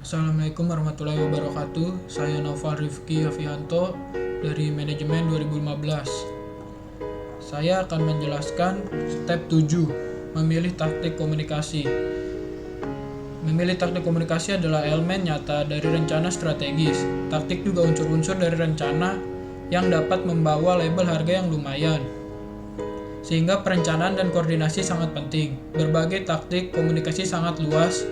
Assalamualaikum warahmatullahi wabarakatuh. Saya Noval Rifki Afianto dari Manajemen 2015. Saya akan menjelaskan step 7, memilih taktik komunikasi. Memilih taktik komunikasi adalah elemen nyata dari rencana strategis. Taktik juga unsur-unsur dari rencana yang dapat membawa label harga yang lumayan. Sehingga perencanaan dan koordinasi sangat penting. Berbagai taktik komunikasi sangat luas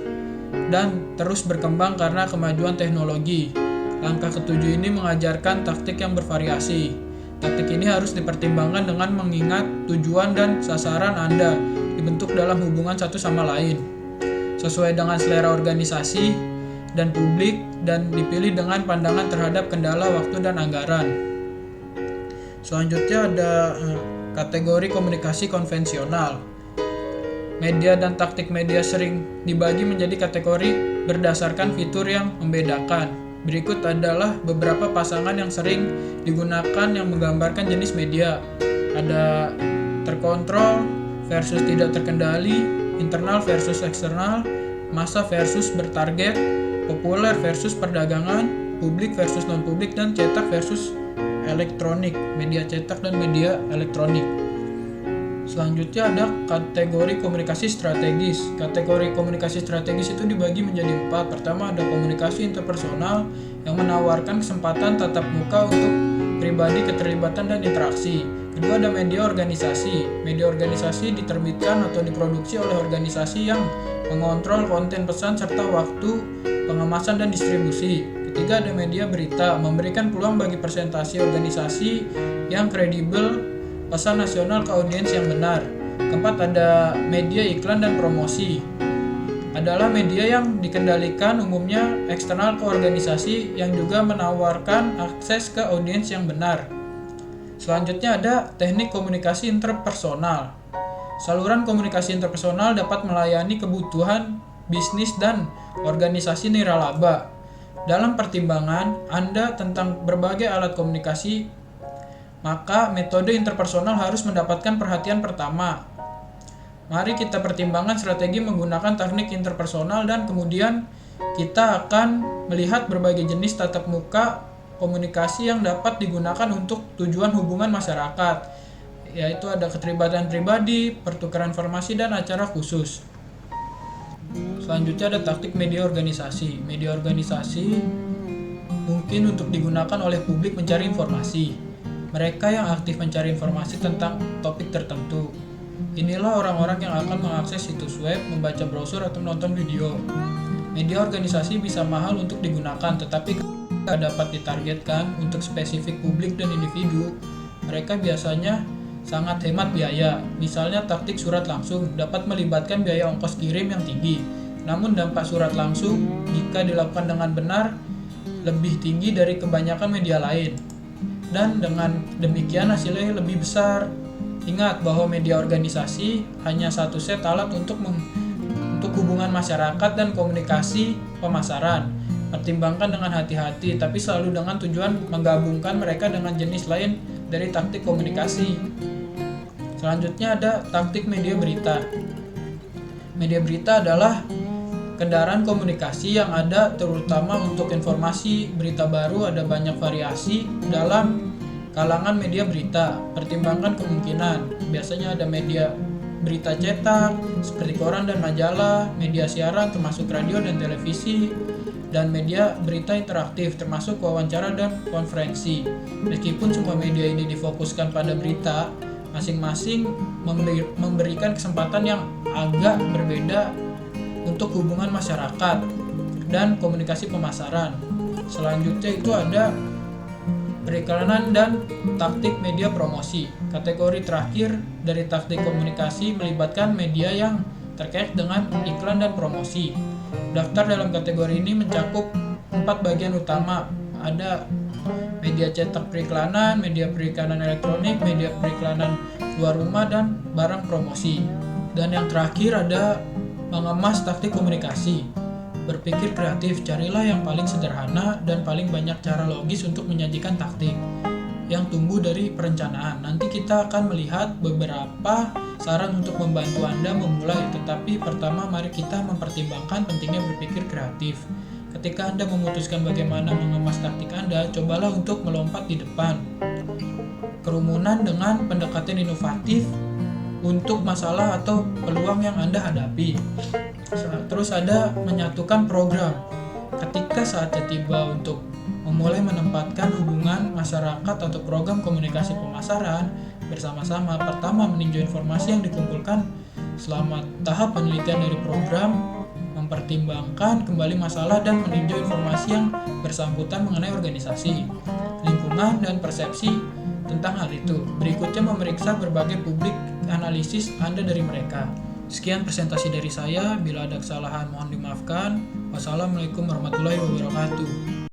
dan terus berkembang karena kemajuan teknologi. Langkah ketujuh ini mengajarkan taktik yang bervariasi. Taktik ini harus dipertimbangkan dengan mengingat tujuan dan sasaran Anda dibentuk dalam hubungan satu sama lain, sesuai dengan selera organisasi dan publik, dan dipilih dengan pandangan terhadap kendala waktu dan anggaran. Selanjutnya ada kategori komunikasi konvensional. Media dan taktik media sering dibagi menjadi kategori berdasarkan fitur yang membedakan. Berikut adalah beberapa pasangan yang sering digunakan yang menggambarkan jenis media. Ada terkontrol versus tidak terkendali, internal versus eksternal, massa versus bertarget, populer versus perdagangan, publik versus non-publik, dan cetak versus elektronik, media cetak dan media elektronik. Selanjutnya ada kategori komunikasi strategis. Kategori komunikasi strategis itu dibagi menjadi 4. Pertama ada komunikasi interpersonal yang menawarkan kesempatan tatap muka untuk pribadi, keterlibatan, dan interaksi. Kedua ada media organisasi. Media organisasi diterbitkan atau diproduksi oleh organisasi yang mengontrol konten pesan serta waktu pengemasan dan distribusi. Ketiga ada media berita, memberikan peluang bagi presentasi organisasi yang kredibel, pesan nasional ke audiens yang benar. Keempat ada media iklan dan promosi, adalah media yang dikendalikan umumnya eksternal ke organisasi yang juga menawarkan akses ke audiens yang benar. Selanjutnya ada teknik komunikasi interpersonal. Saluran komunikasi interpersonal dapat melayani kebutuhan bisnis dan organisasi nirlaba. Dalam pertimbangan Anda tentang berbagai alat komunikasi, maka metode interpersonal harus mendapatkan perhatian pertama. Mari kita pertimbangkan strategi menggunakan teknik interpersonal dan kemudian kita akan melihat berbagai jenis tatap muka komunikasi yang dapat digunakan untuk tujuan hubungan masyarakat, yaitu ada keterlibatan pribadi, pertukaran informasi, dan acara khusus. Selanjutnya ada taktik media organisasi. Media organisasi mungkin untuk digunakan oleh publik mencari informasi. Mereka yang aktif mencari informasi tentang topik tertentu. Inilah orang-orang yang akan mengakses situs web, membaca brosur, atau menonton video. Media organisasi bisa mahal untuk digunakan, tetapi tidak dapat ditargetkan untuk spesifik publik dan individu. Mereka biasanya sangat hemat biaya. Misalnya taktik surat langsung dapat melibatkan biaya ongkos kirim yang tinggi. Namun dampak surat langsung jika dilakukan dengan benar lebih tinggi dari kebanyakan media lain. Dan dengan demikian hasilnya lebih besar. Ingat bahwa media organisasi hanya satu set alat untuk hubungan masyarakat dan komunikasi pemasaran. Pertimbangkan dengan hati-hati, tapi selalu dengan tujuan menggabungkan mereka dengan jenis lain dari taktik komunikasi. Selanjutnya ada taktik media berita. Media berita adalah kendaraan komunikasi yang ada terutama untuk informasi berita baru. Ada banyak variasi dalam kalangan media berita. Pertimbangkan kemungkinan. Biasanya ada media berita cetak seperti koran dan majalah, media siaran termasuk radio dan televisi, dan media berita interaktif termasuk wawancara dan konferensi. Meskipun semua media ini difokuskan pada berita, masing-masing memberikan kesempatan yang agak berbeda untuk hubungan masyarakat dan komunikasi pemasaran. Selanjutnya itu ada periklanan dan taktik media promosi. Kategori terakhir dari taktik komunikasi melibatkan media yang terkait dengan iklan dan promosi. Daftar dalam kategori ini mencakup 4 bagian utama. Ada media cetak periklanan, media periklanan elektronik, media periklanan luar rumah, dan barang promosi. Dan yang terakhir ada mengemas taktik komunikasi. Berpikir kreatif, carilah yang paling sederhana dan paling banyak cara logis untuk menyajikan taktik yang tumbuh dari perencanaan. Nanti kita akan melihat beberapa saran untuk membantu Anda memulai, tetapi pertama mari kita mempertimbangkan pentingnya berpikir kreatif. Ketika Anda memutuskan bagaimana mengemas taktik Anda, cobalah untuk melompat di depan kerumunan dengan pendekatan inovatif untuk masalah atau peluang yang Anda hadapi. Terus ada menyatukan program. Ketika saatnya tiba untuk memulai menempatkan hubungan masyarakat atau program komunikasi pemasaran bersama-sama, pertama meninjau informasi yang dikumpulkan selama tahap penelitian dari program, mempertimbangkan kembali masalah dan meninjau informasi yang bersangkutan mengenai organisasi, lingkungan, dan persepsi tentang hal itu. Berikutnya memeriksa berbagai publik analisis Anda dari mereka. Sekian presentasi dari saya, bila ada kesalahan mohon dimaafkan. Wassalamualaikum warahmatullahi wabarakatuh.